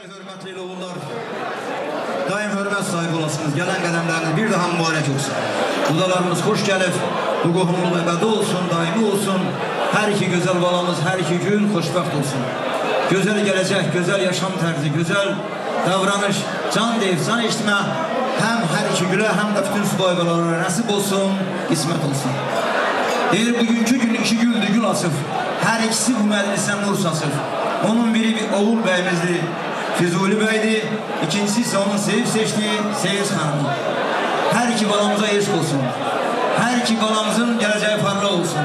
Hörmətli oğullar, daim hörmət sahibi olasınız. Gələn qədəmləriniz bir daha mübarək olsun. Udalarımız xoş gəlib, bu qohumluq əbədi olsun, daimi olsun. Hər iki gözəl balamız, hər iki gün xoşbəxt olsun. Gözəl gələcək, gözəl yaşam tərzi, gözəl davranış, can deyib, can eşitmə həm hər iki gülə, həm də bütün subay balalara nəsib olsun, qismət olsun. Deyir, bugünkü gün iki güldür, gül asıb. Hər ikisi bu məclisdən nur saçıb. Onun biri bir oğul bəyimizdir, Füzuli bəydir. İkincisi ise onun sevip seçtiği Seyiz Hanımı. Her iki balamıza eşk olsun. Her iki balamızın geleceği parlak olsun.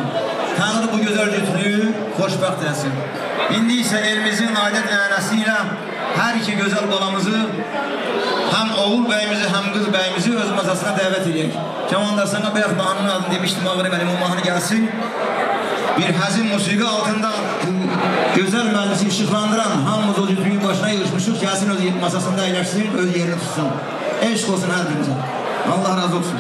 Tanrı bu güzel cütlüğü xoşbəxt eləsin. İndi ise elimizin adet ənəsiyle her iki güzel balamızı hem oğul bəyimizi hem kız bəyimizi öz masasına davet edək. Kamanda sana bayaq mahnının adını demiştim, ağrı benim o mahnı gelsin. Bir hazin musiki altında güzel meclisi ışıklandıran hamımız o cütlüğün başına yığışmışız. Gelsin öz masasında ilersin, öz yerini tutsun. Eşk olsun her birimize. Allah razı olsun.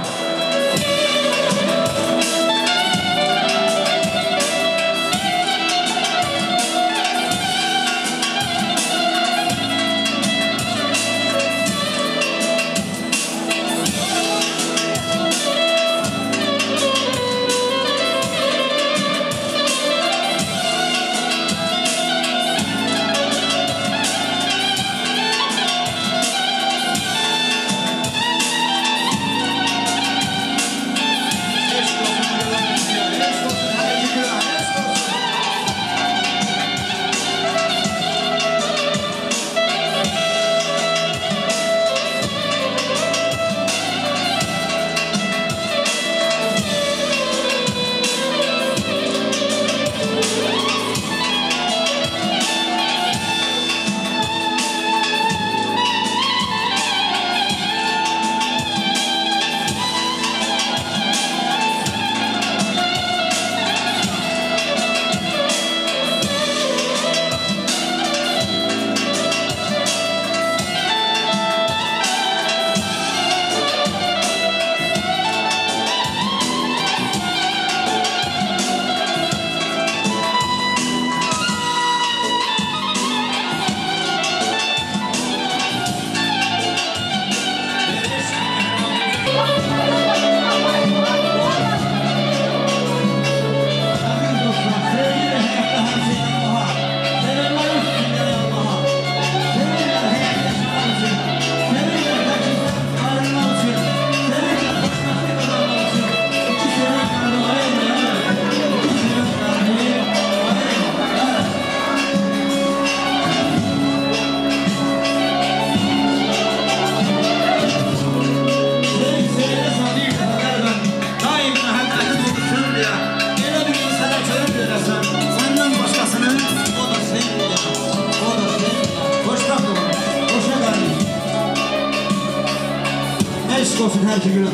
Eşk olsun her iki gün.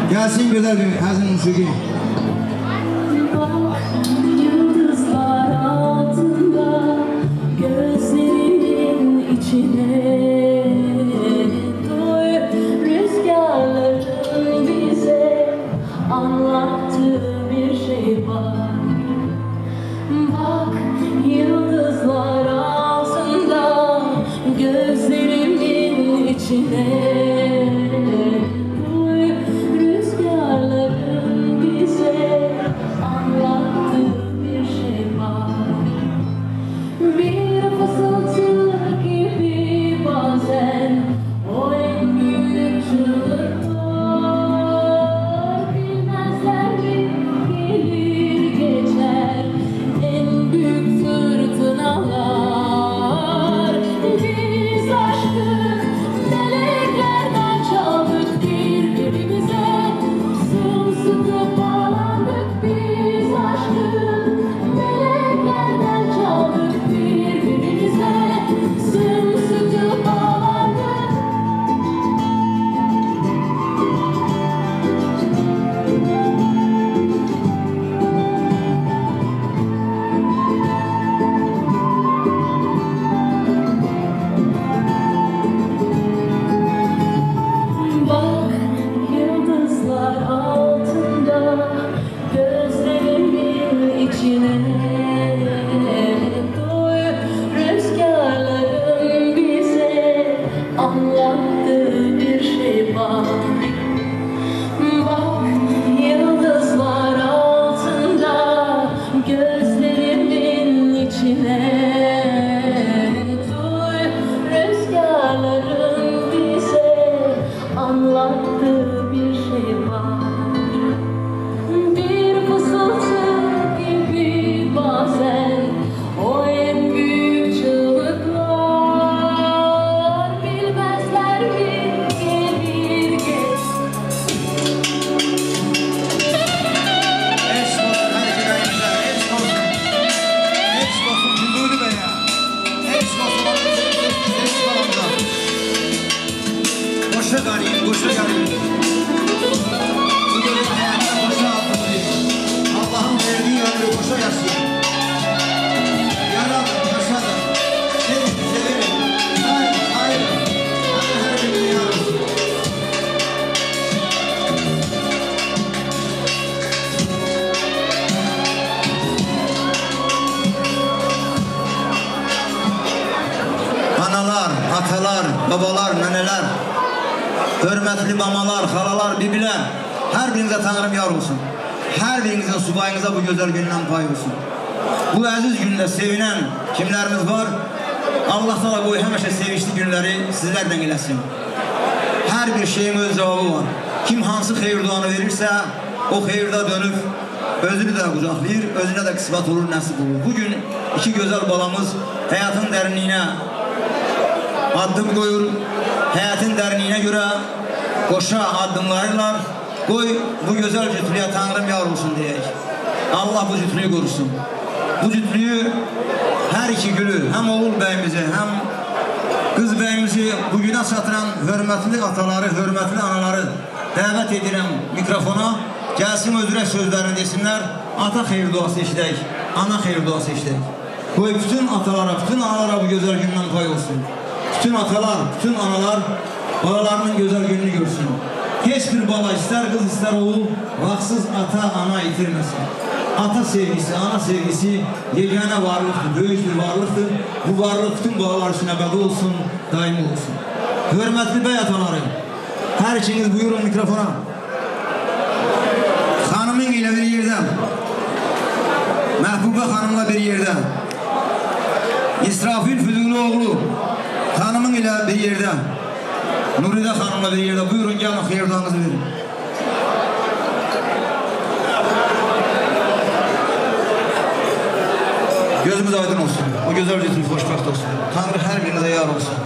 Gelsin güzel bir hazin musiki. Yıldızlar altında gözlerimin içine duy, rüzgarların bize anlattığı bir şey var. Bak yıldızlar altında gözlerimin içine duy, rüzgarların bize içine. Duy rüzgarların bize anlattığı bir şey var. Bir fısıltı gibi bazen o en büyük çığlıklar. Bilmezler mi gelir geç. Eşk olsun her şeyimize, eşk olsun. Eşk olsun Cümbülü Bey'e. Eşk olsun onun sevgisi balamıza. Koşa gariyim, koşa gariyim. Bu gönül hayatta koşa altını değil. Allah'ın verdiği ömrü koşa yaşayın. Yaradım, yaşadım. Sevin, severim. Hayır, hayır. Hadi her birini yarım. Analar, atalar, babalar, neneler, hürmetli mamalar, halalar, bibiler, her birinize Tanrım yar olsun. Her birinizin subayınıza bu güzel günden pay olsun. Bu aziz günde sevinen kimlerimiz var? Allah Teala bu hemeşe sevinçli günleri sizlerden eləsin. Her bir şeyin öz cevabı var. Kim hansı xeyir duanı verirse o xeyirde dönüp özünü de kucaklayır, özüne de kısmet olur, nasip olur. Bugün iki güzel balamız hayatın derinliğine addım koyur, hayatın derinliğine göre koşa adımlarıyla koy bu güzel cütlüğe Tanrım yar olsun diyek. Allah bu cütlüğü korusun. Bu cütlüğü her iki gülü hem oğul beyimizi hem kız beyimizi bugüne çatıran hürmetli ataları, hürmetli anaları davet edirəm mikrofona. Gelsin özürə sözlerini desinler. Ata xeyir duası eşidək, ana xeyir duası eşidək. Koy bütün atalara, bütün analara bu güzel gündən pay olsun. Bütün atalar, bütün analar balalarının güzel gününü görsün. Hiç bir bala ister kız ister oğul vaksız ata ana itirmesin. Ata sevgisi, ana sevgisi yegane varlıktır, büyük bir varlıktır. Bu varlık bütün balalar için ebedi olsun, daimi olsun. Hürmetli bey ataları, her ikiniz buyurun mikrofona. Hanımın ile bir yerde, Məhbubə hanımla bir yerde, İsrafil Füzuloğlu hanımın ile bir yerde, Nuride hanımla bir yerde. Buyurun gelin xeyirdanınızı verin. Gözümüz aydın olsun. O güzel cütlük hoşbəxt olsun. Tanrı her birinize yar olsun.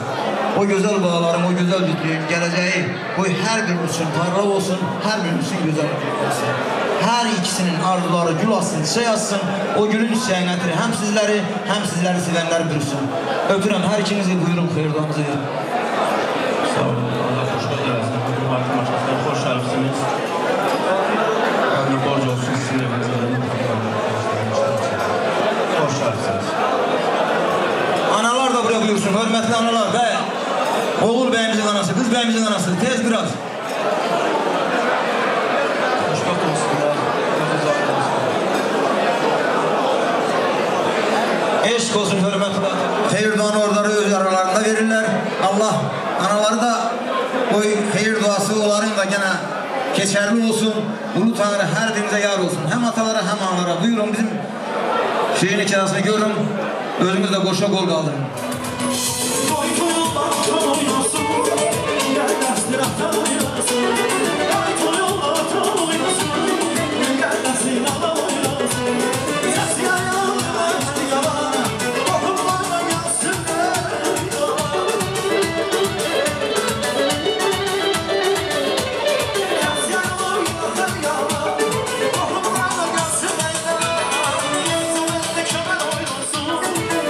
O güzel bağlarım, o güzel cütlüğün geleceği koy her birinin için parlak olsun, her birinin için güzel olsun. Her ikisinin arzuları gül atsın, çiçek atsın. O gülün çiçeğini getirir. Hem sizleri sevenler bürüsün. Öpürəm her ikinizi, buyurun xeyirdanınızı verin. Sağ olun. Allah xoşbəxt eləsin. Bugün Hakim Aşqatlar xoş şərifsiniz. Ömrü borc olsun sizin evinizdə. Xoş şərifsiniz. Analar da buraya buyursun, hürmetli analar ve oğul beyimizin anası, kız beyimizin anası. Tez biraz. Xoşbəxt olsunlar. Gözünüz aydın olsun. Eşk olsun hürmetli. Xeyirdanı orları öz aralarında verirler. Allah anaları da o xeyir duası onların da gene geçerli olsun. Ulu Tanrı her birinize yar olsun. Hem atalara hem analara. Buyurun bizim şeyin hikayesini görün. Özümüz de boşa gol kaldırın.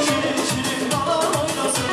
Şirin şirin bana oynasın,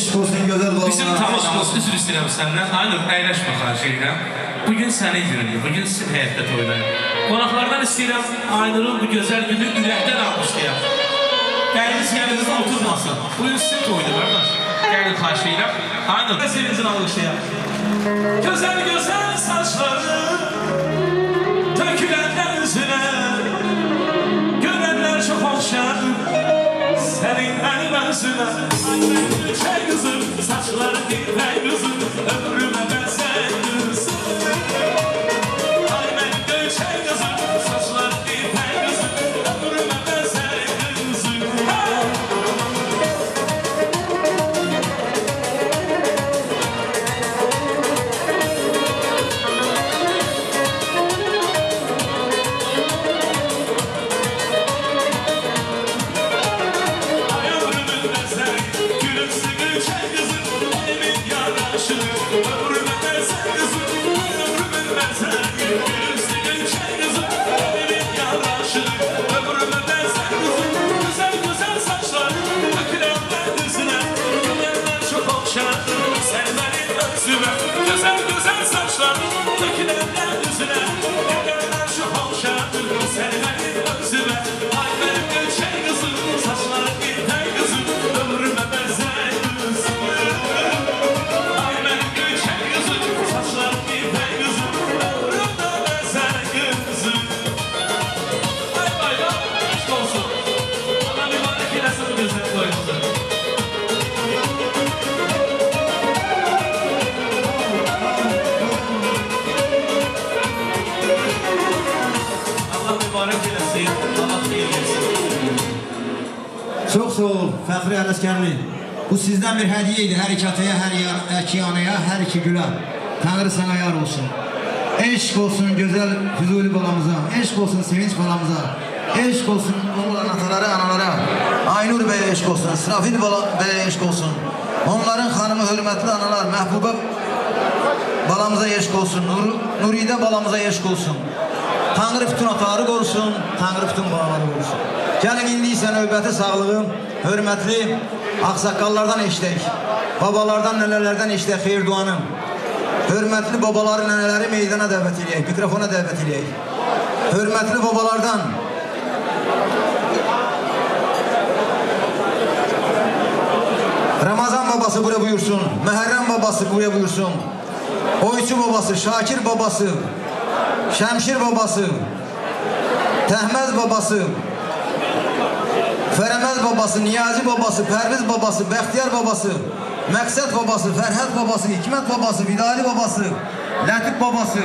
Eşq olsun gözəl balalar. Bizim tamaşamız üzr istəyirəm səndən. Aynur, əyləşmə xahiş edirəm. Bugün sənin günüdür, bugün sizin həyatda toylayın. Qonaqlardan istəyirəm Aynur'un bu gözəl günü ürəkdən almışlayaq. Gəliniz yanınızda oturmasın. Bugün sizin toydur, qardaş. Gəlin xahiş edirəm. Aynur, sevincini almışlayaq. Gözəl gözəl saçları töküləndən üzünə görənlər çox hoşlar. Sənin mənim özünə ay mən gülçək qızım, saçları dirək qızım, ömrümə bəzək qızım. Ay mən gülçək qızım, saçları dirək qızım, ömrümə bəzək qızım. Güzel güzel saçlar dökülenler yüzüne, gülenler şu hoşadır, sen benim özüme. Ay benim gülçek kızım, saçları gülten kızım, ömrüme benzer kızım. Ay benim gülçek kızım, saçları gülten kızım, ömrüme benzer kızım. Ay bayram, aşk olsun, Allah mübarek eylesin bu güzel boyumuzu. Çox sağ ol, Fəxri Ələskərli. Bu sizdən bir hədiyyə idi. Hər iki ataya, hər iki anaya, hər iki gülə. Tanrı sana yar olsun. Eşq olsun gözəl Füzuli balamıza. Eşq olsun Sevinç balamıza. Eşq olsun onların ataları, analara. Aynur bəyə eşq olsun. İsrafil bəyə eşq olsun. Onların xanımı, hörmətli analar, Məhbuba balamıza eşq olsun. Nuridə balamıza eşq olsun. Tanrı bütün ataları qorusun, Tanrı bütün balaları qorusun. Gəlin indi isə növbəti sağlığım, hörmətli ağsaqqallardan eşidək, babalardan, nənələrdən eşidək xeyir duanı. Hörmətli babaları, nənələri meydana dəvət edək, mikrofona dəvət edək. Hörmətli babalardan Ramazan babası buraya buyursun, Məhərrəm babası buraya buyursun, Oyçu babası, Şakir babası, Şəmşir babası, Təhməz babası, Fərəməz babası, Niyazi babası, Pərviz babası, Bəxtiyar babası, Məqsəd babası, Fərhəd babası, Hikmət babası, Vidali babası, Lətif babası,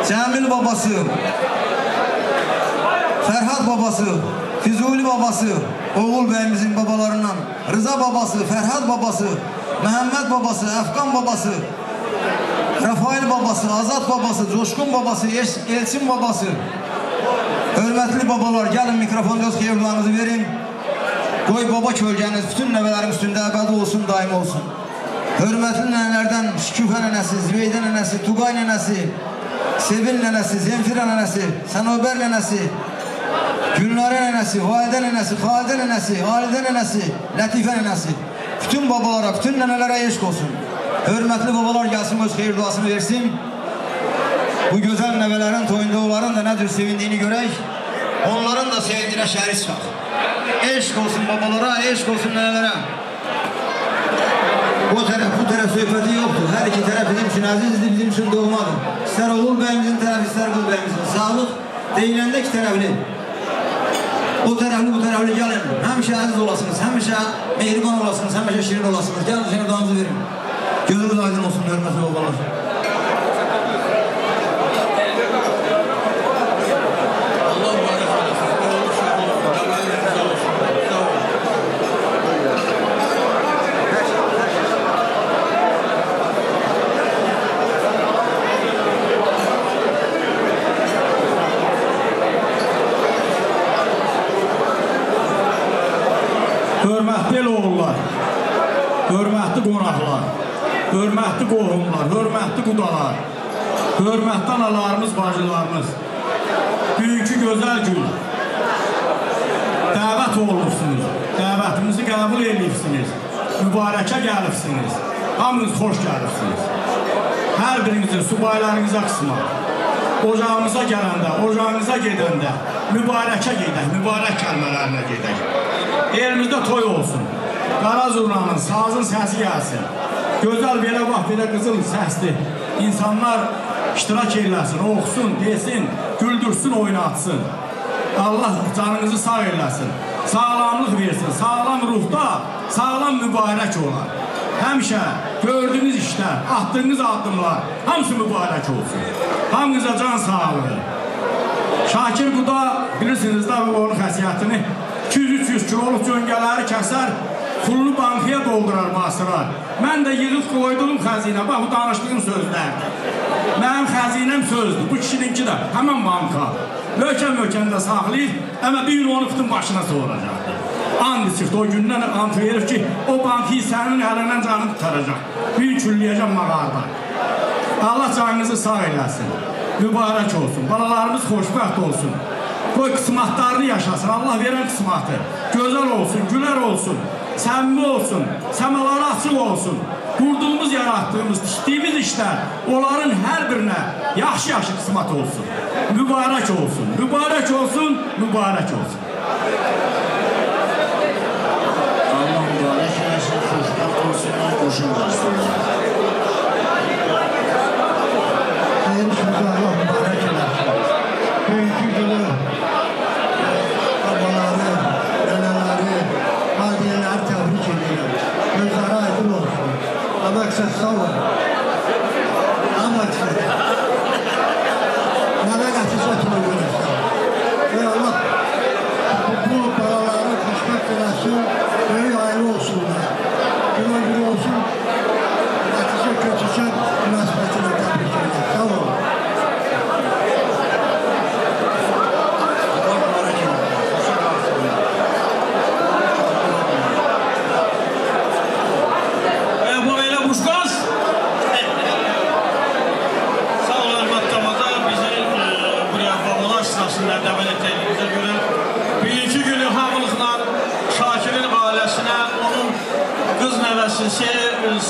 Cəmil babası, Fərhad babası, Füzuli babası, oğul bəyimizin babalarından, Rıza babası, Fərhad babası, Məhəmməd babası, Əfqan babası, Rafael babası, Azad babası, Coşkun babası, Elçin babası. Hörmətli babalar, gəlin mikrofonda öz xeyirduanızı verin. Qoy baba kölgəniz bütün nəvələrin üstündə əbədi olsun, daim olsun. Hörmətli nənələrdən Şüküfə nənəsi, Züveydə nənəsi, Tugay nənəsi, Sevil nənəsi, Zemfirə nənəsi, Sənobər nənəsi, Gülnarə nənəsi, Validə nənəsi, Xalidə nənəsi, Alidə nənəsi, Lətifə nənəsi. Bütün babalara, bütün nənələrə eşq olsun. Hörmətli babalar gəlsin, öz xeyir duasını versin. Bu gözəl nəvələrin toyunda onların da nədir sevindiyini görək. Onların da sevincinə şərik çıxaq. Eşq olsun babalara, eşq olsun nənələrə. O tərəf, bu tərəf söhbəti yoxdur. Hər iki tərəf bizim üçün əzizdir, bizim üçün doğmadır. İstər oğul bəyimizin tərəfi, istər qul bəyimizin. Sağlıq deyiləndə iki tərəfli. O tərəfli, bu tərəfli gəlin. Həmişə əziz olasınız, həmişə mehriban olasınız, həmişə şirin olasınız. Gəlin, şəhərdanızı verin. Gözünüz aydın olsun, hörmətli babalar. Hörmətli el oğullar, hörmətli qonaqlar, hörmətli qohumlar, hörmətli qudalar, hörmətli analarımız, bacılarımız, bugünkü gözəl gün dəvət olmuşsunuz, dəvətimiz Təbrikləyişimizi qəbul edirsiniz. Mübarəkə gəlibsiniz. Hamınız xoş gəlibsiniz. Hər birinizin subaylarınıza qısma. Ocağımıza gələndə, ocağınıza gedəndə mübarəkə gedək, mübarək kəlmələrinə gedək. Elimizdə toy olsun. Qara zurnanın, sazın səsi gəlsin. Gözəl belə vaxt, belə qızıl səsli insanlar iştirak eləsin, oxusun, desin, güldürsün, oynatsın. Allah canınızı sağ eləsin, sağlamlıq versin, sağlam ruhda, sağlam mübarək olar. Həmişə gördüyünüz işlər, attığınız addımlar, hamısı mübarək olsun. Hamınıza can sağlığı. Şakir Quda, bilirsiniz də onun xəsiyyətini 200-300 kiloluk cöngələri kəsər, pulunu bankaya doldurar, basırar. Mən də yığıb qoyduğum xəzinə, bax bu danışdığım sözlərdir. Mənim xəzinəm sözdür, bu kişininki də həmən banka. Mökən-mökəndə saxlayır, amma bir gün onu bütün başına soracaqdır. And içirdi, o gündən ant verir ki, o bankayı sənin əlindən canını tutaracaq. Bir külləyəcəm mağarda. Allah canınızı sağ eləsin, mübarək olsun, balalarımız xoşbəxt olsun. Qoy qısmatlarını yaşasın, Allah verən qısmatı. Gözəl olsun, gülər olsun, səmimi olsun, səmaları açıq olsun. Qurduğumuz, yaratdığımız, tikdiyimiz işlər, onların hər birinə yaxşı-yaxşı qısmat olsun. Mübarək olsun, mübarək olsun, mübarək olsun. Allah mübarək eləsin, xoşbəxt olsunlar, qoşun varsınlar. Deymişimiz Allah mübarək eləsin. Bugünkü günü babaları, nənələri, valideynləri təbrik edirəm. Gözləri aydın olsun. Əməksət sağ olun. Əməksət. Nəvə nəticə kimi görürsən. Ey Allah, bu balaları xoşbəxt eləsin, böyük ayrı olsunlar. Günə olsun, nəticə kötüsən münasibətinə təbrik edirəm. Sağ olun.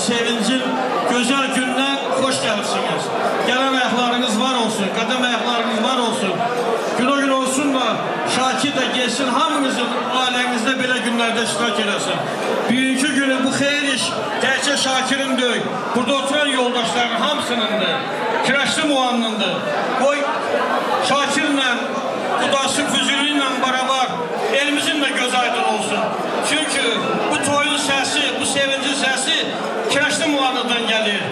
Sevincin gözəl gündən xoş gəlibsiniz. Gələn ayaqlarınız var olsun, qədəm ayaqlarınız var olsun. Gün olsun da Şakir də gelsin, hamınızın ailənizdə belə günlərdə iştirak eləsin. Bugünkü günü bu xeyir iş təkcə Şakirin deyil, burada oturan yoldaşların hamısınındır. Kireçli Muğannındır. Qoy Şakirlə, Qudası Füzuli ilə beraber elimizin də göz aydın olsun. Çünkü bu toyun səsi, bu sevincin səsi Kireçli Muğanlıdan gelir.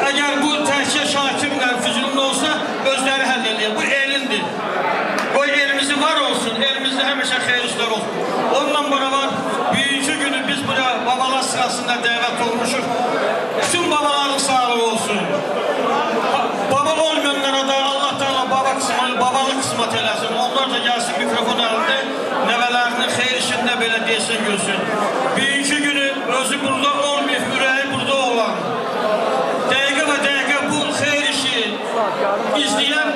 Eğer bu təkcə Şakirlə, Füzulinin olsa özləri həll edir. Bu elindir. Qoy elimizi var olsun, elimizde həmişə xeyir işlər olsun. Onunla beraber bugünkü günü biz buraya babalar sırasında dəvət olmuşuq. Bütün babaların sağlığı olsun. Baba olmayanlara da Allah Teala babalık kısmet eləsin. Onlar da gelsin mikrofon elinde nəvələrinin xeyir işində belə desin görsün. Bugünkü günü özü burada olmayıb, ürəyi burada olan. Dəqiqə və dəqiqə bu xeyir işi izləyən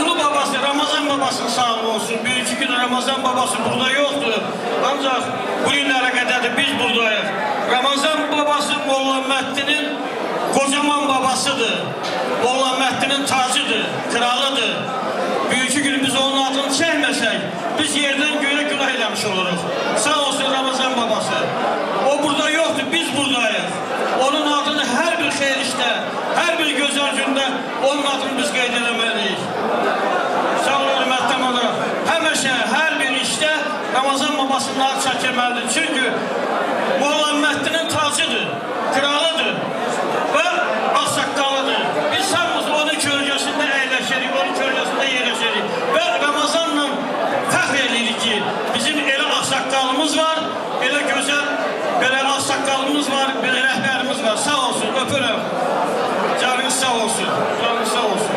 ulu babası, Ramazan babasının sağlığı olsun. Bugünkü günü Ramazan babası burada yoktur. Ancak bu günlərə qədər də biz buradayıq. Ramazan babası Molla Məhdinin kocaman babasıdır. Molla Məhdinin tacıdır, kralıdır. Bugünkü günü biz onun adını çəkməsək, biz yerdən göyə günah eləmiş oluruq. Sağ olsun Ramazan babası. O burada yoktur, biz buradayıq. Onun adını hər bir xeyir işdə, hər bir gözəl gündə onun adını biz qeyd eləməliyik. Sağ olun, hörmətli olaraq. Həmişə hər bir işdə Ramazan babasının adı çəkilməlidir. Çünki Molla Məhdinin tacıdır, kralıdır və ağsaqqalıdır. Biz hamımız onun kölgəsində əyləşirik, onun kölgəsində yerləşirik və Ramazanla fəxr edirik ki, bizim elə ağsaqqalımız var, elə gözəl, belə ağsaqqalımız var, belə rəhbərimiz var. Sağ olsun, öpürəm. Canınız sağ olsun, canınız sağ olsun.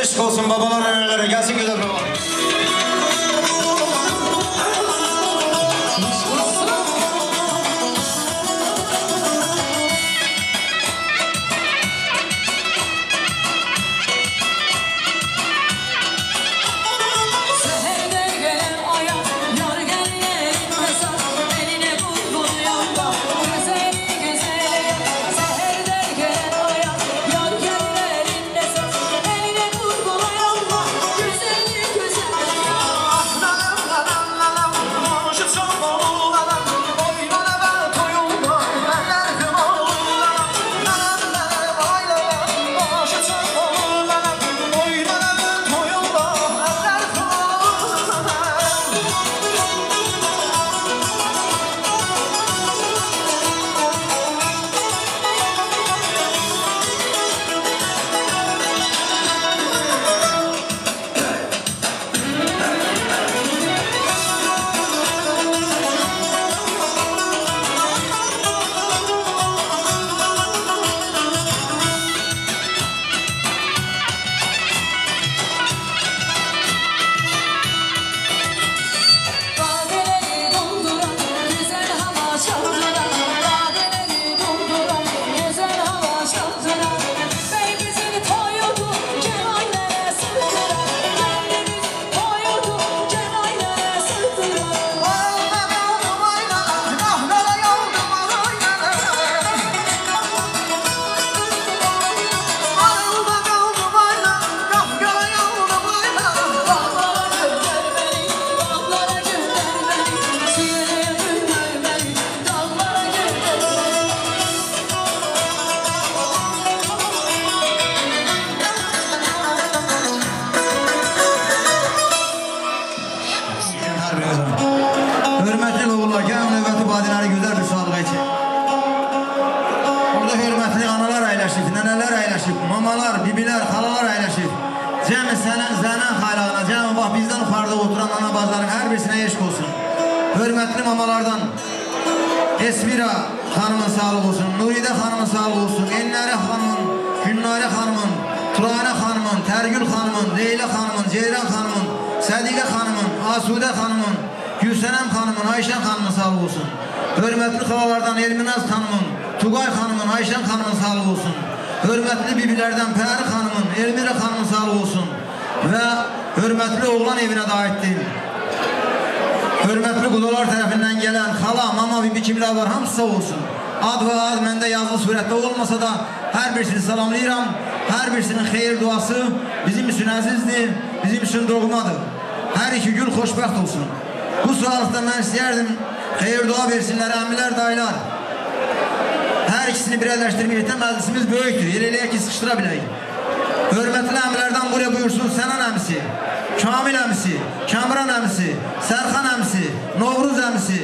Eşk olsun babalar, annelere gelsin güzel baba. mamalar, bibiler, xalalar əyləşir. Cəmi sənin zənən xaylağına, cəmi bax bizdən yuxarıda oturan ana bazların hər birisinə eşq olsun. Hörmətli mamalardan Esmira xanımın sağlıq olsun, Nuridə xanımın sağlıq olsun, Elnərə xanımın, Günnarə xanımın, Turanə xanımın, Tərgül xanımın, Leyla xanımın, Ceyran xanımın, Sədiqə xanımın, Asudə xanımın, Gülsənəm xanımın, Ayşən xanımın sağlıq olsun. Hörmətli xalalardan Elminaz xanımın, Tugay xanımın, Ayşən xanımın sağlıq olsun. Hörmətli bibilərdən Pəri xanımın, Elmira xanımın sağlıq olsun. Və hörmətli oğlan evinə də aiddir. Hörmətli qudalar tərəfindən gələn xala, mama, bibi kimlər var, hamısı sağ olsun. Ad və ad məndə yazılı surətdə olmasa da hər birisini salamlayıram. Hər birisinin xeyir duası bizim üçün əzizdir, bizim üçün doğmadır. Hər iki gül xoşbəxt olsun. Bu sağlıqda mən istəyərdim, xeyir dua versinlər əmilər, dayılar. Hər ikisini birləşdirməkdə məclisimiz böyükdür. Eləyək ki, sıxışdıra bilək. Hörmətli əmlərdən buraya buyursun Sənan əmisi, Kamil əmisi, Kəmran əmisi, Sərxan əmisi, Novruz əmisi,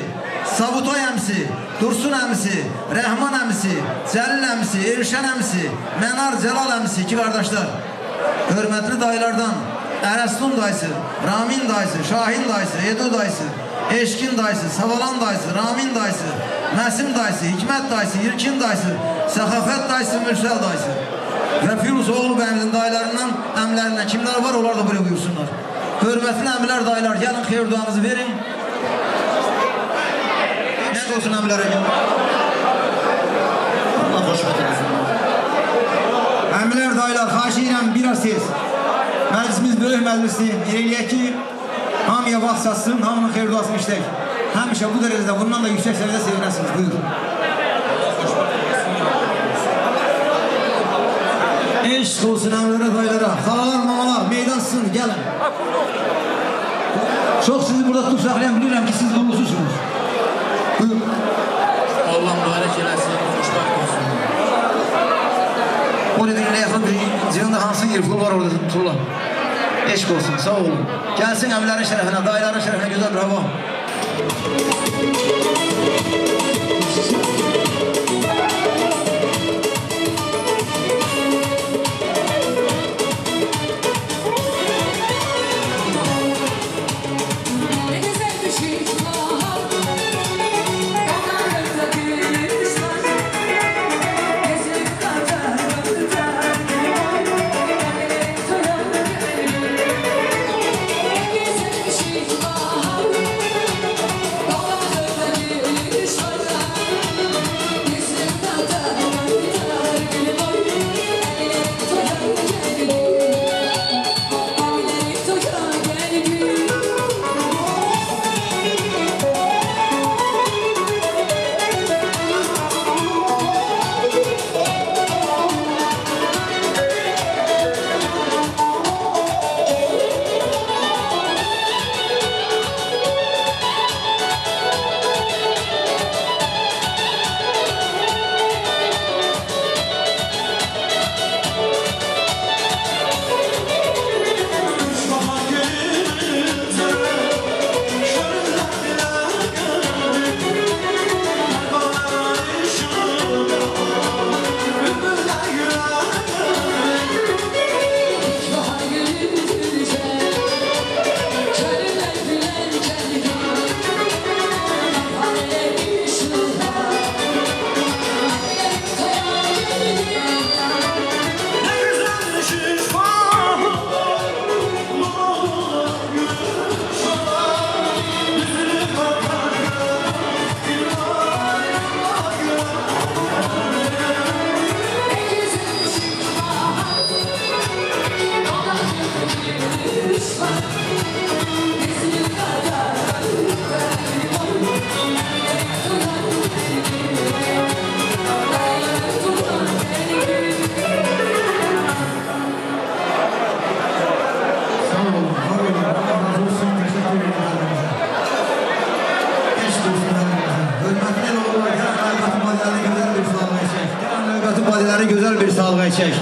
Sabutoy əmisi, Dursun əmisi, Rəhman əmisi, Cəlil əmisi, Erşən əmisi, Mənar Cəlal əmisi, iki qardaşlar. Hörmətli dayılardan Ərəstun dayısı, Ramin dayısı, Şahin dayısı, Edu dayısı, Eşkin dayısı, Savalan dayısı, Ramin dayısı, Məsim dayısı, Hikmət dayısı, İlkin dayısı, Səxafət dayısı, Mürsəl dayısı. Və Firuz oğlu bəyimizin dayılarından, əmlərindən kimlər var, onlar da buraya buyursunlar. Hörmətli əmlər, dayılar, gəlin xeyir duanızı verin. Nə olsun əmlərə gəlin. Allah xoşbəxt olsun. Əmlər, dayılar, xahiş edirəm, biraz tez. Məclisimiz böyük məclisdir. Eləyək ki, hamıya vaxt satsın, hamının xeyir duasını işlək. Həmişə bu dərəcədə, bundan da yüksək səviyyədə sevinəsiniz. Buyurun. Eşq olsun əmlərə, dayılara, xalalar, mamalar, meydansın, gəlin. Çox sizi burada tutub saxlayan bilirəm ki, siz uğursuzsunuz. Buyurun. Allah mübarək eləsin, xoşbəxt olsun. O nedənlə yaxın bir cihanda hansı irful var orada tutulan. Eşq olsun, sağ olun. Gəlsin əmlərin şərəfinə, dayıların şərəfinə gözəl bir hava. Gözəl bir sağlığa çək.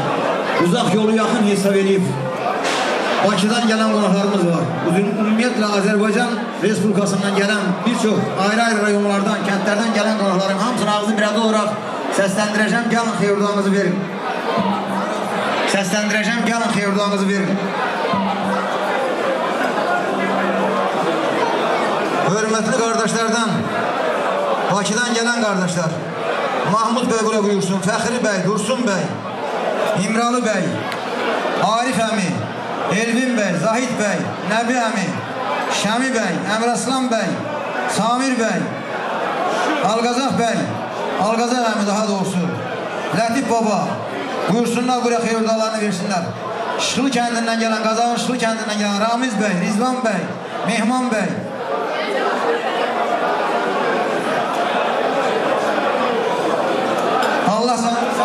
Uzaq yolu yaxın hesab edib. Bakıdan gələn qonaqlarımız var. Ümumiyyətlə Azərbaycan Respublikasından gələn bir çox ayrı-ayrı rayonlardan, kəndlərdən gələn qonaqların hamısını ağzı bir adı olaraq səsləndirəcəm. Gəlin xeyirduanızı verin. səsləndirəcəm. Gəlin xeyirduanızı verin. Hörmətli qardaşlardan, Bakıdan gələn qardaşlar, Mahmud bəy bura buyursun, Fəxri bəy, Dursun bəy, İmralı bəy, Arif əmi, Elvin bəy, Zahid bəy, Nəbi əmi, Şəmi bəy, Əmraslan bəy, Samir bəy, Alqazaq bəy, Alqazaq əmi daha doğrusu, Lətif baba, buyursunlar buraya xeyirdalarını versinlər. Şıxlı kəndindən gələn, Qazağın Şıxlı kəndindən gələn Ramiz bəy, Rizvan bəy, Mehman bəy.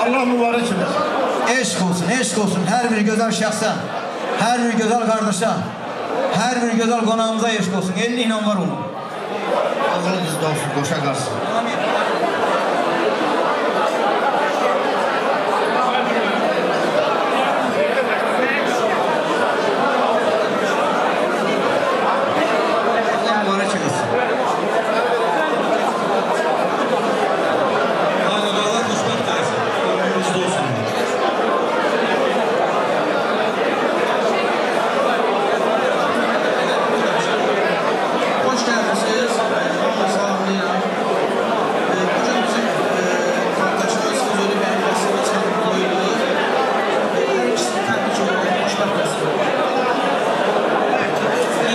Allah mübarək eləsin. Eşq olsun hər bir gözəl şəxsə, hər bir gözəl qardaşa, hər bir gözəl qonağımıza eşq olsun. 50 ilə var olun. Ağlı qızda olsun, qoşa qalsın. Allah mübarək eləsin. Allah xoşbəxt eləsin. Qonağımızda olsun. Hoş geldiniz. Salamlayıram. Bugün bizim qardaşımız Füzuli bəy Vəsiliçin toyudur. Hər ikisini təbrik edirəm. Xoşbəxt olsun.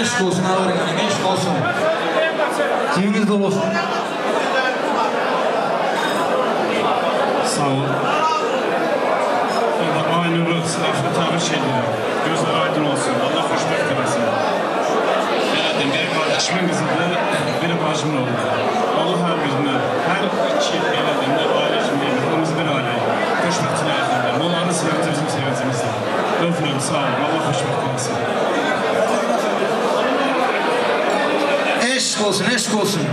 Eşq olsun, ağırın, eşq olsun. Cebiniz dolu olsun. Sağ olun. Aynı sınıfı təbrik edirəm. Gözlər aydın olsun. Allah xoşbəxt eləsin. Elədim, bir qardaşımın qızıdır, bir bacımın oğlu. Allah hər birinə, hər iki elədim də ailə kimi deyil, hamımız bir ailəyik. Xoşbəxtçilə əzimdir. Onların sevinci bizim sevincimizdir. Öpürəm, sağ olun. Allah xoşbəxt eləsin. Eşq olsun.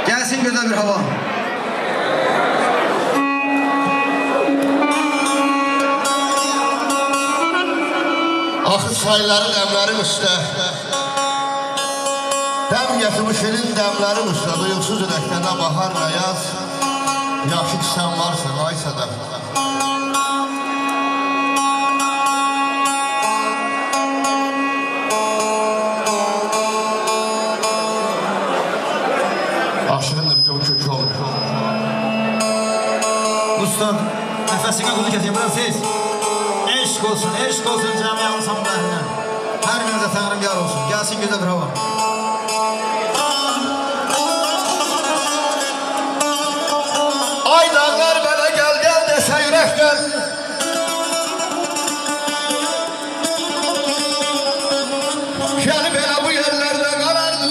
Gəlsin gözəl bir hava. Axı çayların əmlərim üstə Dəm gətirmiş elin dəmlərim üstə Duyuqsuz ürəklərdə bahar və yaz Yaxşı ki sən varsan ay sədəf Aşığın da bir de bu kökü olur Ustad, nəfəsindən qulu kəsiyor. Burası siz. Eşq olsun cəmiyə ansamblərinə. Hər birinizə Tanrım yar olsun. Gəlsin gözəl bir hava. Ay dağlar mənə gəl desə ürək gəl Gəl belə bu yerlərdə qarardı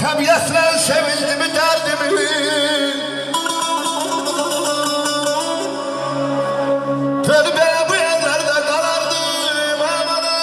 Təbiyyətlə sevildimi, dərdimi Tölü belə bu yerlərdə qarardım amanı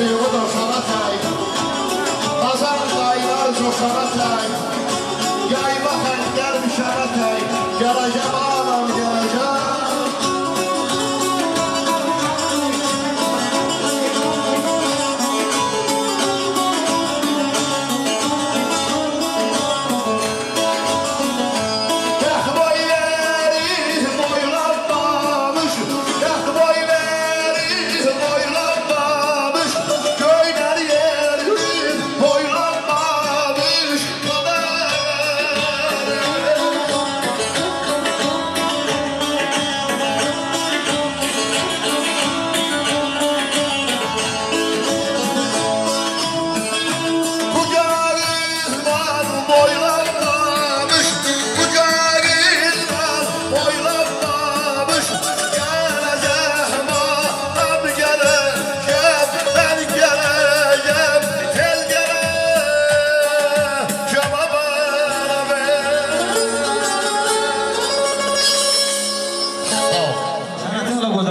suyu da sana tay. Azar daylar coşana tay. Yay bakın gelmiş ana tay. Geleceğim anam geleceğim.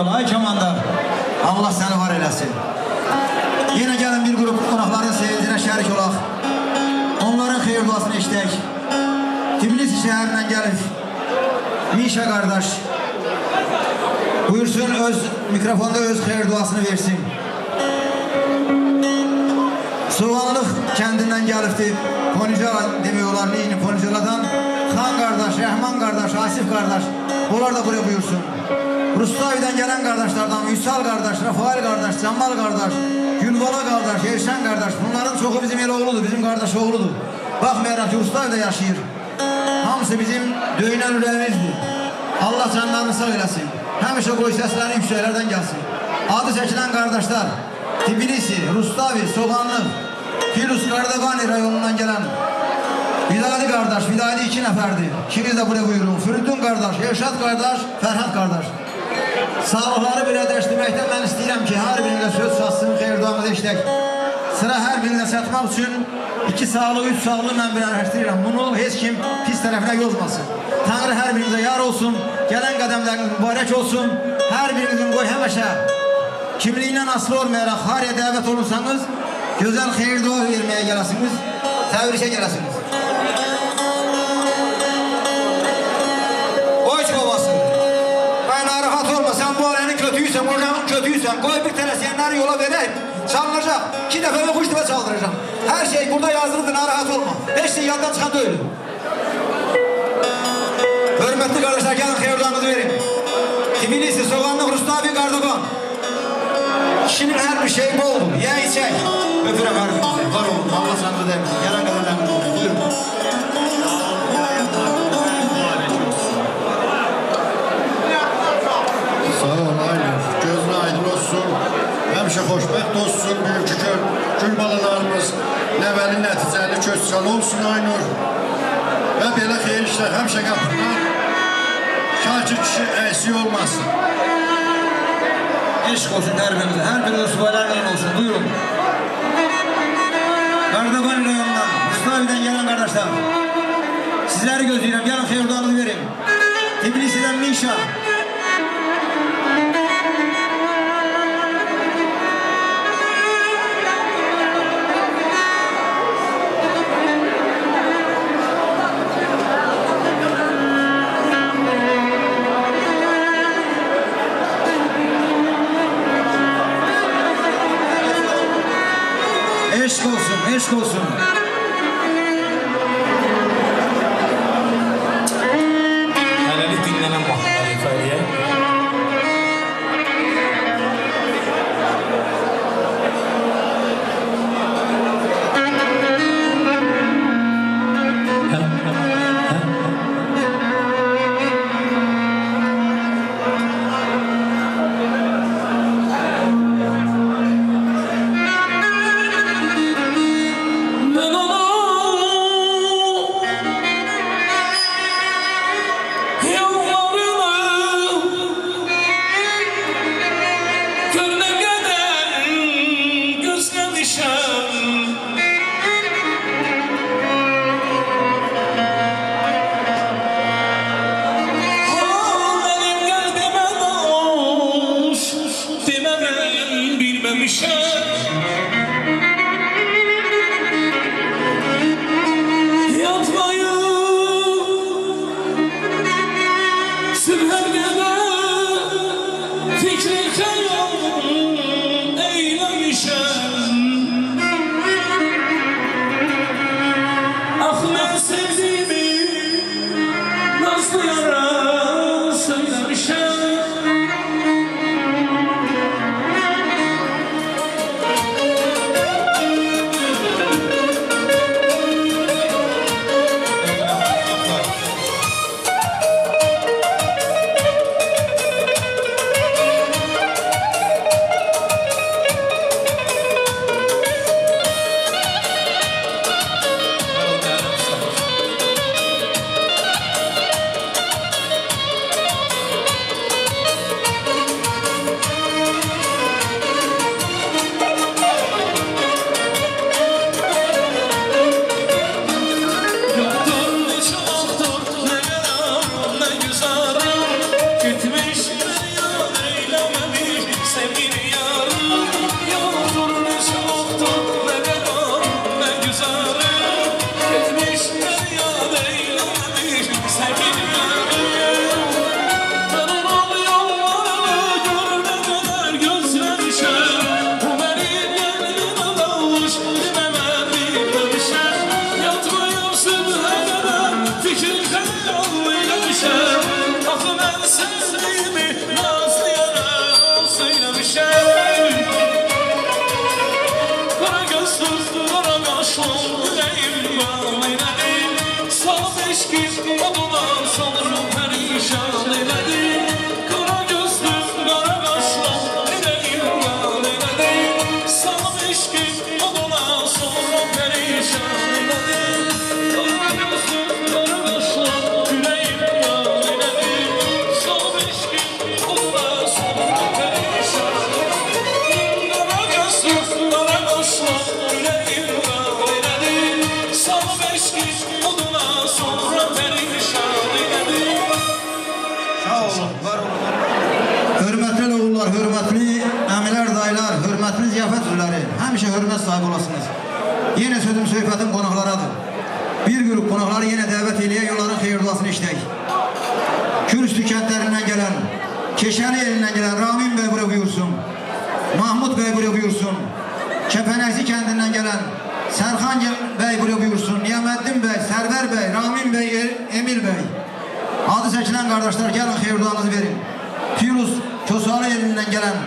Ay Kamandar, Allah səni var eləsin. Yenə gəlin bir qrup qonaqların sevincinə şərik olaq. Onların xeyir duasını eşitək. Tbilisi şəhərindən gəlib Mişa qardaş buyursun öz mikrofonda öz xeyir duasını versin. Soğanlıq kəndindən gəlibdir. Ponicala demək olar, neyini Ponicaladan Xan qardaş, Rəhman qardaş, Asif qardaş. Onlar da buraya buyursun. Rustavi'den gelen kardeşlerden Üsal kardeş, Rafael kardeş, Cemal kardeş, Gülbala kardeş, Erşen kardeş. Bunların çoğu bizim el oğludur, bizim kardeş oğludur. Bakmayarak Rustavi'de yaşayır. Hamısı bizim döyünen ürəyimizdir. Allah canlarını sağ eləsin. Həmişə qoy səslərini yükseklərdən gəlsin. Adı çəkilən kardeşler Tbilisi, Rustavi, Soğanlıq, Firuz Kardabani rayonundan gelen Vidadi kardeş, Vidadi 2 nəfərdir. İkiniz de buraya buyurun. Fridun kardeş, Erşad kardeş, Ferhat kardeş. Sağlıqları belə dəşdirməkdən mən istəyirəm ki, hər birinizə söz satsın, xeyir duamızı eşitək. Sıra hər birinizə çatmaq üçün 2 sağlıq, 3 sağlıq mən birləşdirirəm. Bunu heç kim pis tərəfinə yozmasın. Tanrı hər birinizə yar olsun, gələn qədəmləriniz mübarək olsun. Hər birinizin qoy həməşə kimliyindən asılı olmayaraq hariyə dəvət olursanız, gözəl xeyir dua verməyə gələsiniz, təvrişə gələsiniz. Oy çobası. Narahat olma, sen bu alenin kötüysen, organın kötüysen, koy bir telesenleri yola vereyim, çalınacak, 2 defa ve 3 defa çaldıracağım. Her şey burada yazılıdır, narahat olma. Hiç şey yandan çıkan değil. Hürmetli kardeşler, gelin hayırlarınızı verin. Tbilisi, Soğanlıq, Rustavi, Kardogan. Kişinin her bir şeyi bol, ye içek. Öpürem her birinize, var olun, Allah sanırı demiş. Gelen kadarlarınızı olun, buyurun. Gözün aydın olsun, həmişə xoşbəxt olsun, büyük gül balalarımız, nəvəli nəticəli köçsəli olsun Aynur. Və belə xeyir işlər həmişə qapından, şakir kişi əksik olmasın. Eşq olsun hər birinizə, hər biriniz subaylarla olsun, buyurun. Kardabani rayonundan, Rustavi'den gelen kardeşler, sizleri gözləyirəm, gəlin xeyir duanızı verin. Tbilisi'den Mişa. Eşk olsun, eşk olsun. Hələlik dinlənən baxımlar ifadəyə. Ben eylemişem. Yatmayım sübhe kadar fikri hayal eylemişem. Ah ben sevdiğimi nazlı yara söylemişem. Hürmetli oğullar, hürmetli əmilər, dayılar, hürmetli ziyafət üzvləri, həmişə hürmət sahibi olasınız. Yine sözüm söhbətim qonaqlaradır. Bir grup qonaqları yine dəvət eləyək, onların xeyirduasını işləyək. Kürüstü kəndlərindən gələn, Keşəni elindən gələn Ramin bəy buraya buyursun. Mahmud bəy buraya buyursun. Kəpənəkzi kəndindən gələn Sərxan bəy buraya buyursun. Niyaməddin bəy, Sərvər bəy, Ramin bəy, Emil bəy. Adı seçilən qardaşlar gəlin xeyirduanızı verin. Firuz Kösalı elindən gələn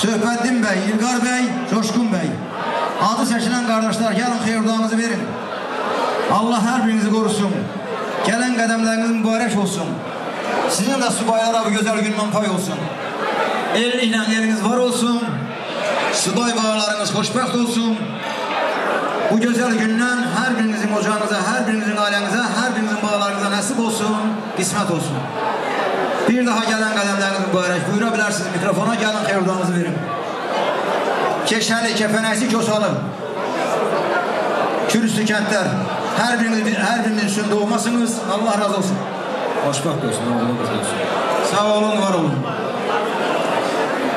Söhbəddin bəy, İlqar bəy, Coşqun bəy. Adı seçilən qardaşlar gəlin xeyirduanızı verin. Allah hər birinizi qorusun. Gələn qədəmləriniz mübarək olsun. Sizin də subaylara bu gözəl gündən pay olsun. Elliklə eliniz var olsun. Subay bağlarınız xoşbəxt olsun. Bu gözəl gündən hər birinizin ocağınıza, hər birinizin ailənizə, hər birinizin bağlarınıza nəsib olsun, qismət olsun. Bir daha gələn qədəmləriniz mübarək. Buyura bilərsiniz, mikrofona gəlin, xeyirduanızı verin. Keşəli, Kəpənəkzi, Kösalı, Kürüstü kəndlər, hər biriniz üçün doğmasınız. Allah razı olsun. Xoşbəxt olsun, oğlunuz olsun. Sağ olun, var olun.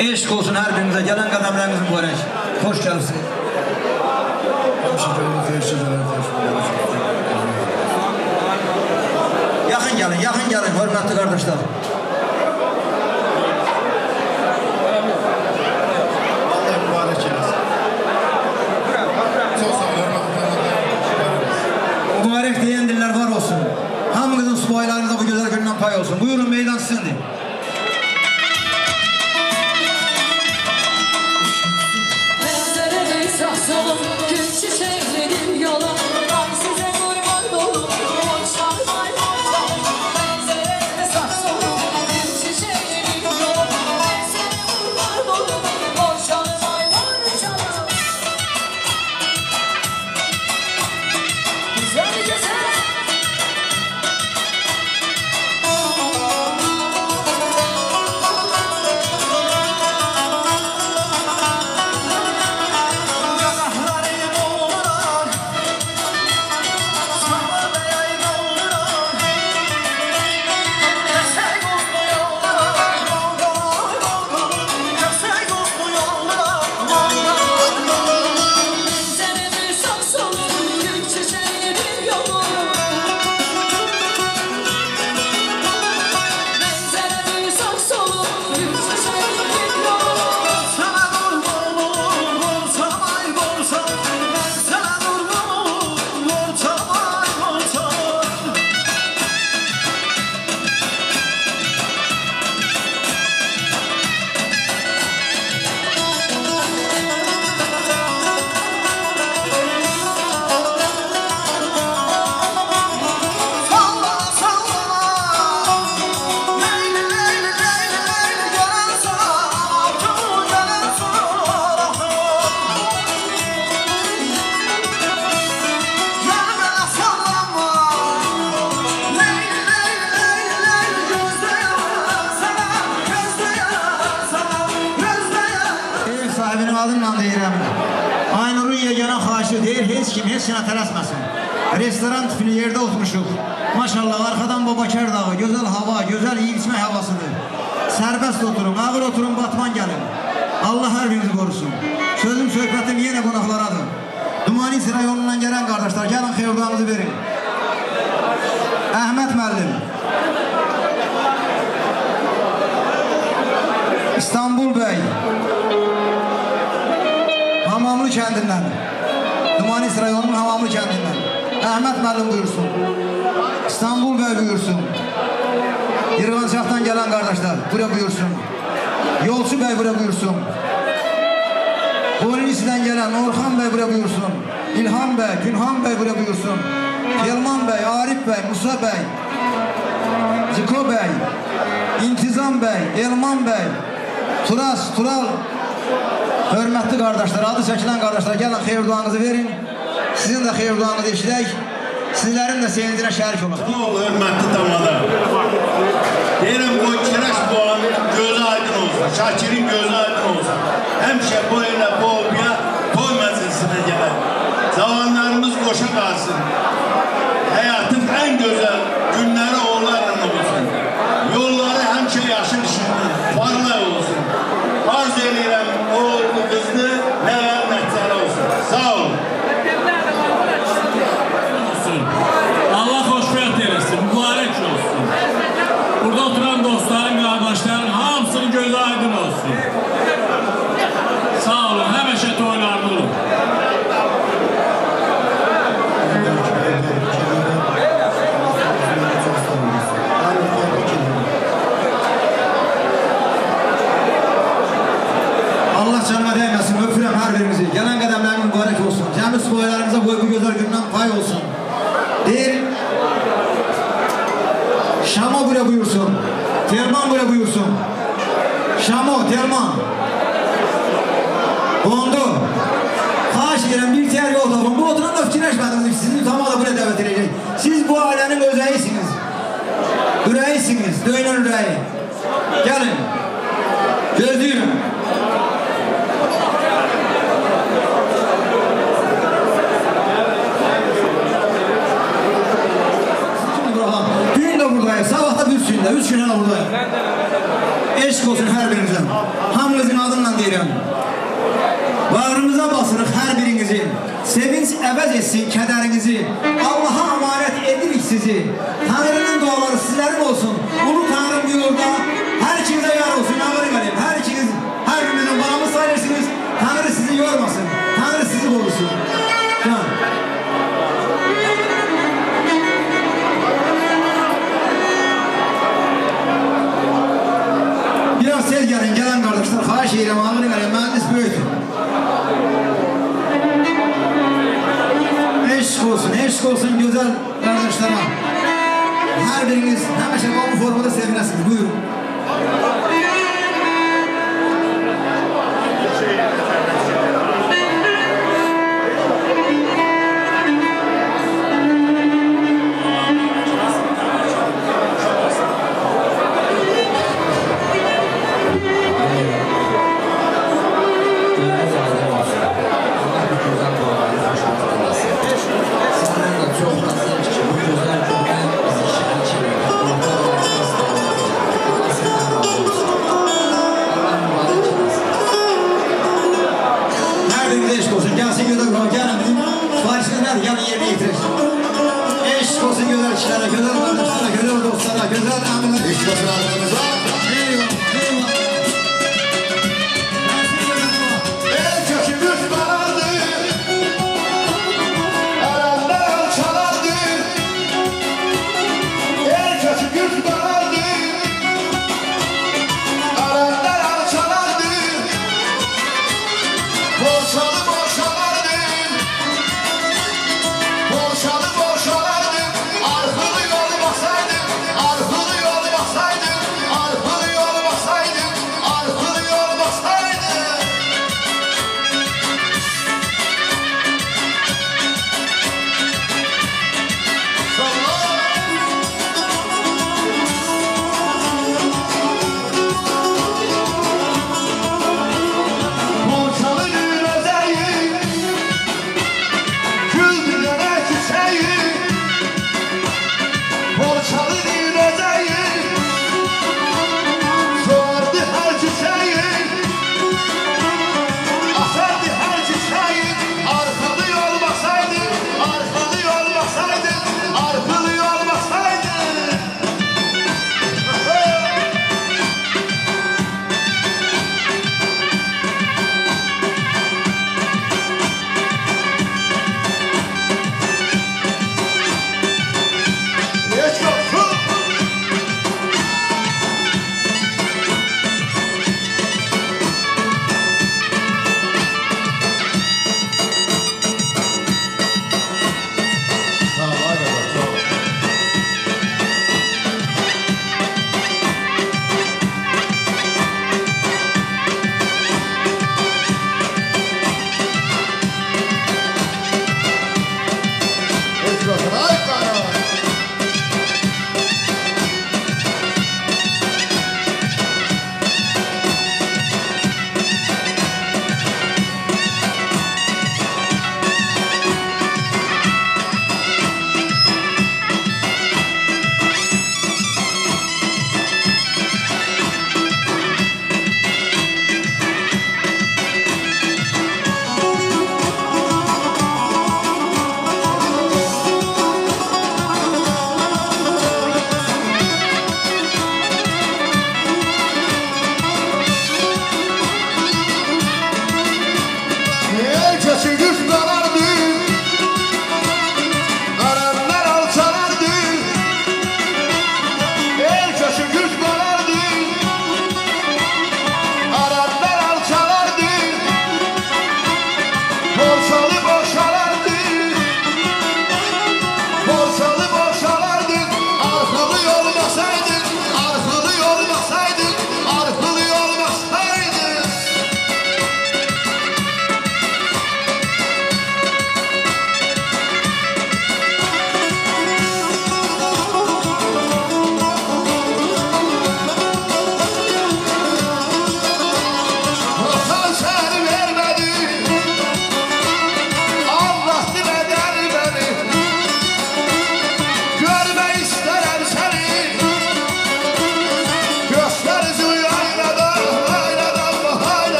Eşq olsun hər birinizə, gələn qədəmləriniz mübarək. Xoş gəlibsiniz. Yaxın gəlin, hörmətli qardaşlar. Mübarək deyən dillər var olsun. Hamınızın subaylarınıza bu gözəl gündən pay olsun. Buyurun, meydan sizindir. Pencerede saksalım, gül çiçeklerin yolum. Ben size kurban olurum, boşlar bayraklarım. Pencerede saksalım, sahibinin adıyla deyirəm. Aynur'un yegana xahişi deyir, heç kim heç yana tələsməsin. Restoran tipli yerde oturmuşuq. Maşallah arkadan Babakar dağı, güzel hava, güzel yiyip içmək havasıdır. Serbest oturun, ağır oturun, batman gelin. Allah her birinizi korusun. Sözüm söhbətim yine qonaqlaradır. Dumanis rayonundan gelen kardeşler, gelin xeyirduanızı verin. Ahmet müəllim. İstanbul Bey. Hamamlı kendinden. Dumanis rayonunun Hamamlı kendinden. Ahmet müəllim buyursun. İstanbul Bey buyursun. Yırğancaqdan gelen kardeşler, buraya buyursun. Yolçu Bey buraya buyursun. Boynisi'den gelen Orhan Bey buraya buyursun. İlhan Bey, Günhan Bey buraya buyursun. Yılman Bey, Arif Bey, Musa Bey, Ziko Bey, İntizam Bey, Elman Bey, Turas, Tural, hörmətli kardeşler, adı çekilen kardeşler, gelin xeyir duanızı verin. Sizin de xeyir duanızı eşidək. Sizlerin de sevincine şərik olun. Ne olur hörmətli damada. Deyirəm qoy Kireç Boğanın gözü aydın olsun, Şakirin gözü aydın olsun. Həmişə boyuna, boğuya, toy məclisinə gələr. Zamanlarımız qoşa qalsın. Həyatın en güzel günləri onlarla olsun. Yolları həmişə yaşıl işıqlı, parlaq olsun. Arz edirəm oğullu qızlı, nəvər nəticəli olsun. Sağ olun. Allah xoşbəxt eləsin, mübarək olsun. Burada oturan dostların, kardeşlerin hamısının gözü aydın olsun. Sağ olun, həmişə toylarda olun. Allah canıma değmesin, öpürəm her birimizi. Gelen qədəmlərin mübarək olsun. Cəmi boylarımıza boy bu gözəl gündən pay olsun. Deyir, Şamo buraya buyursun. Terman buraya buyursun. Şamo, Terman. Bondu. Xahiş edirəm, bir tiyar yol tapın. Bu oturan da fikirləşmədiniz, sizi tamamla buraya dəvət edəcək. Siz bu ailənin özəyisiniz. Ürəyisiniz, döyünün ürəyi. Gəlin. Gözləyirəm. Dün de buradayım, sabah da üç günde buradayım. Eşk olsun her birinizden. Hamınızın adıyla deyirəm. Bağrınıza basırıq her birinizi. Sevinç əvəz etsin kədərinizi. Allah'a emanet edirik sizi. Tanrı'nın duaları sizlerin olsun. Ulu Tanrım yolda her ikinize yar olsun. Ağırı vereyim. Her ikiniz, her birinizin bağımız sayılırsınız. Tanrı sizi yormasın. Tanrı sizi korusun. Can. Biraz tez gelin, gelen kardeşler. Xahiş edirəm, ağırı vereyim. Mühendis böyüktür. Eşk olsun güzel kardeşlerime. Her biriniz həmişə bu formada sevinəsiniz. Buyurun. Eşk olsun güzel kişilere, güzel kardeşlere, güzel dostlara, güzel amirlere. Eşk olsun ağzınıza. Eyvallah, eyvallah. El kökümüz karardı, erenler alçalandı. El kökümüz karardı, erenler alçalandı. Boşalı boşalardı, boşalı boşalardı. Arhılı yol basaydı, arhılı yol basaydı.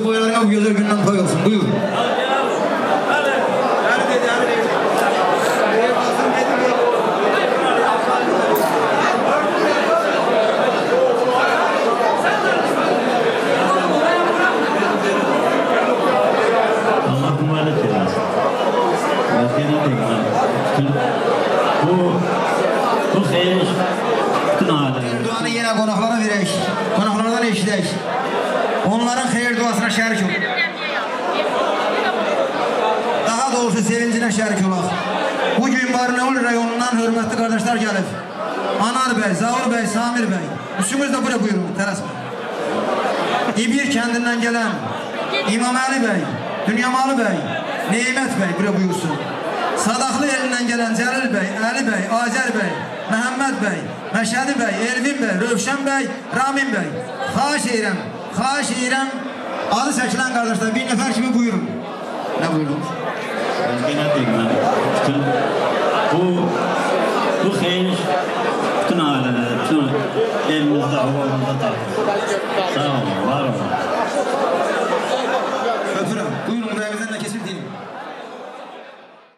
subaylarına bu güzel günden pay olsun. Buyur. Allah mübarek eylesin. Başka ne diyeyim ben? Bu xeyir bütün ailelerin. Duanı yine konaklara verək. Konaklardan eşidək. Onların xeyir duasına şərik ol. Daha doğrusu sevincinə şərik olaq. Bugün Barnaul rayonundan hörmətli qardaşlar gəlib. Anar bəy, Zavur bəy, Samir bəy. Üçümüz də buraya buyurun, tələsmə. İbir kəndindən gələn İmam Əli bəy, Dünyamalı bəy, Neymət bəy buraya buyursun. Sadaqlı elindən gələn Cəlil bəy, Əli bəy, Azər bəy, Məhəmməd bəy, Məşədi bəy, Elvin bəy, Rövşən bəy, Ramin bəy. Xahiş edirəm, adı çəkilən qardaşlar bir nəfər kimi buyurun. Nə buyurun? Başka ne diyeyim ben? Bütün bu xeyir bütün ailelere, bütün elimizde, havamızda tabii. Sağ olun, var olun.